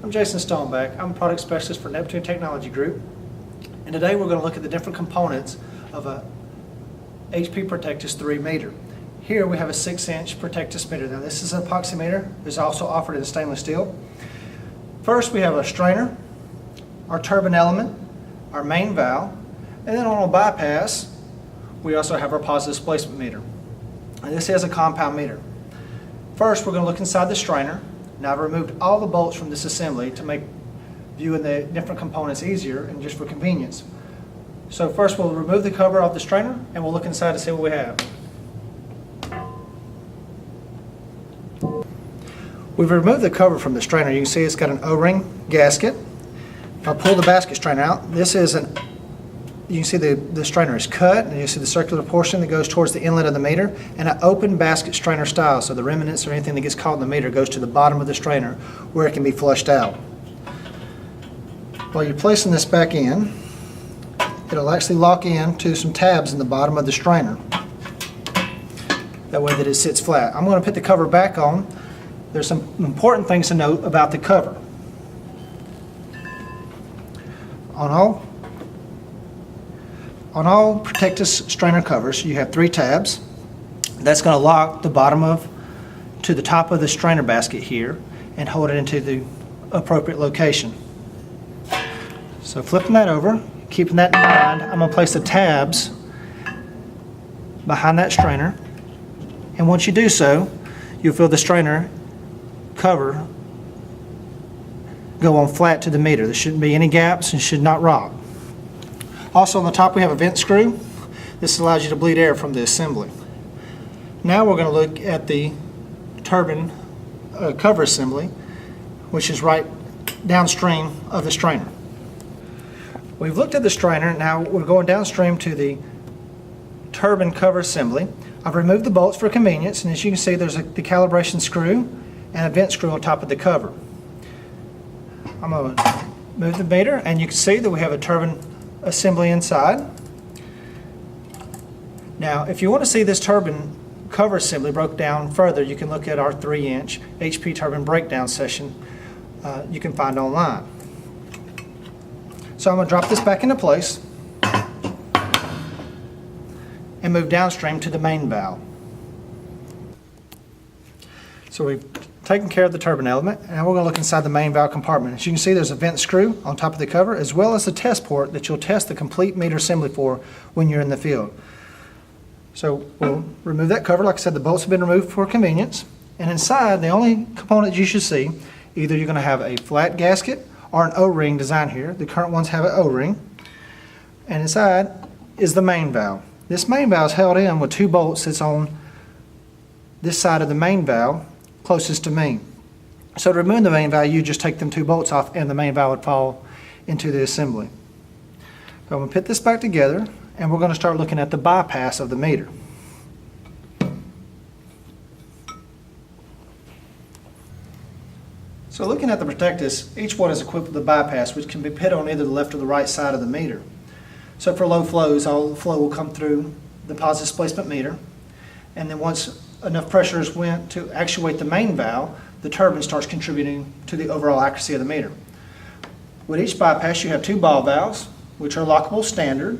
I'm Jason Stoneback. I'm a product specialist for Neptune Technology Group, and today we're going to look at the different components of a HP Protectus III meter. Here we have a 6-inch Protectus meter. Now this is an epoxy meter. It's also offered in stainless steel. First we have a strainer, our turbine element, our main valve, and then on a bypass we also have our positive displacement meter. And this is a compound meter. First we're going to look inside the strainer. Now I've removed all the bolts from this assembly to make viewing the different components easier and just for convenience. So first we'll remove the cover off the strainer and we'll look inside to see what we have. We've removed the cover from the strainer. You can see it's got an O-ring gasket. If I pull the basket strainer out, you can see the strainer is cut, and you see the circular portion that goes towards the inlet of the meter, and an open basket strainer style, so the remnants or anything that gets caught in the meter goes to the bottom of the strainer where it can be flushed out. While you're placing this back in, it'll actually lock in to some tabs in the bottom of the strainer. That way that it sits flat. I'm going to put the cover back on. There's some important things to note about the cover. On all Protectus strainer covers, you have 3 tabs. That's going to lock the bottom to the top of the strainer basket here and hold it into the appropriate location. So flipping that over, keeping that in mind, I'm going to place the tabs behind that strainer. And once you do so, you'll feel the strainer cover go on flat to the meter. There shouldn't be any gaps and should not rock. Also on the top we have a vent screw. This allows you to bleed air from the assembly. Now we're going to look at the turbine cover assembly, which is right downstream of the strainer. We've looked at the strainer. Now we're going downstream to the turbine cover assembly. I've removed the bolts for convenience, and as you can see there's the calibration screw and a vent screw on top of the cover. I'm going to move the meter, and you can see that we have a turbine assembly inside. Now if you want to see this turbine cover assembly broke down further, you can look at our 3-inch HP turbine breakdown session you can find online. So I'm going to drop this back into place and move downstream to the main valve. So we've taken care of the turbine element, and now we're going to look inside the main valve compartment. As you can see, there's a vent screw on top of the cover, as well as a test port that you'll test the complete meter assembly for when you're in the field. So we'll remove that cover. Like I said, the bolts have been removed for convenience. And inside, the only components you should see, either you're going to have a flat gasket or an O-ring design here. The current ones have an O-ring. And inside is the main valve. This main valve is held in with 2 bolts that's on this side of the main valve closest to me. So to remove the main valve, you just take them 2 bolts off and the main valve would fall into the assembly. So I'm going to put this back together, and we're going to start looking at the bypass of the meter. So looking at the Protectus, each one is equipped with a bypass which can be put on either the left or the right side of the meter. So for low flows, all the flow will come through the positive displacement meter, and then once enough pressure is went to actuate the main valve, the turbine starts contributing to the overall accuracy of the meter. With each bypass you have 2 ball valves, which are lockable standard.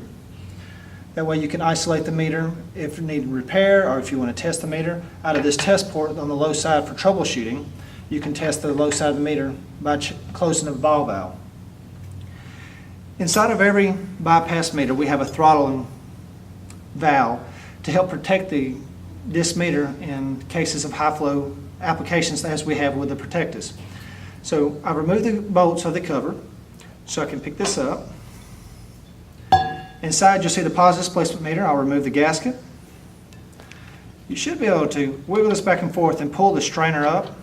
That way you can isolate the meter if you need repair or if you want to test the meter. Out of this test port on the low side for troubleshooting, you can test the low side of the meter by closing the ball valve. Inside of every bypass meter we have a throttling valve to help protect this meter in cases of high flow applications as we have with the Protectus. So I removed the bolts of the cover so I can pick this up. Inside you'll see the positive displacement meter. I'll remove the gasket. You should be able to wiggle this back and forth and pull the strainer up.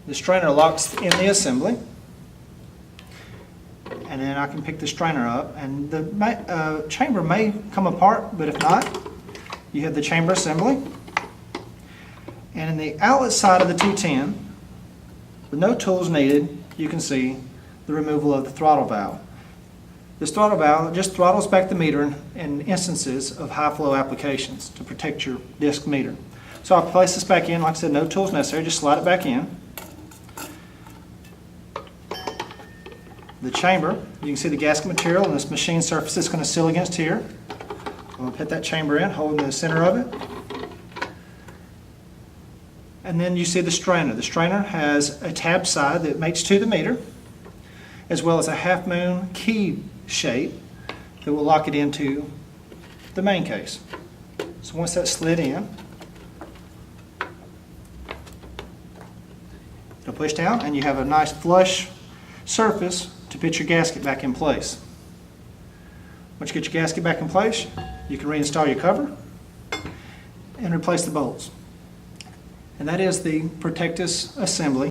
The strainer locks in the assembly, and then I can pick the strainer up, and the chamber may come apart, but if not, you have the chamber assembly. And in the outlet side of the 210, with no tools needed, you can see the removal of the throttle valve. This throttle valve just throttles back the meter in instances of high flow applications to protect your disc meter. So I'll place this back in. Like I said, no tools necessary, just slide it back in. The chamber, you can see the gasket material and this machine surface is going to seal against here. I'm going to put that chamber in, holding the center of it. And then you see the strainer. The strainer has a tab side that mates to the meter, as well as a half moon key shape that will lock it into the main case. So once that's slid in, it'll push down and you have a nice flush surface to put your gasket back in place. Once you get your gasket back in place, you can reinstall your cover and replace the bolts. And that is the Protectus assembly.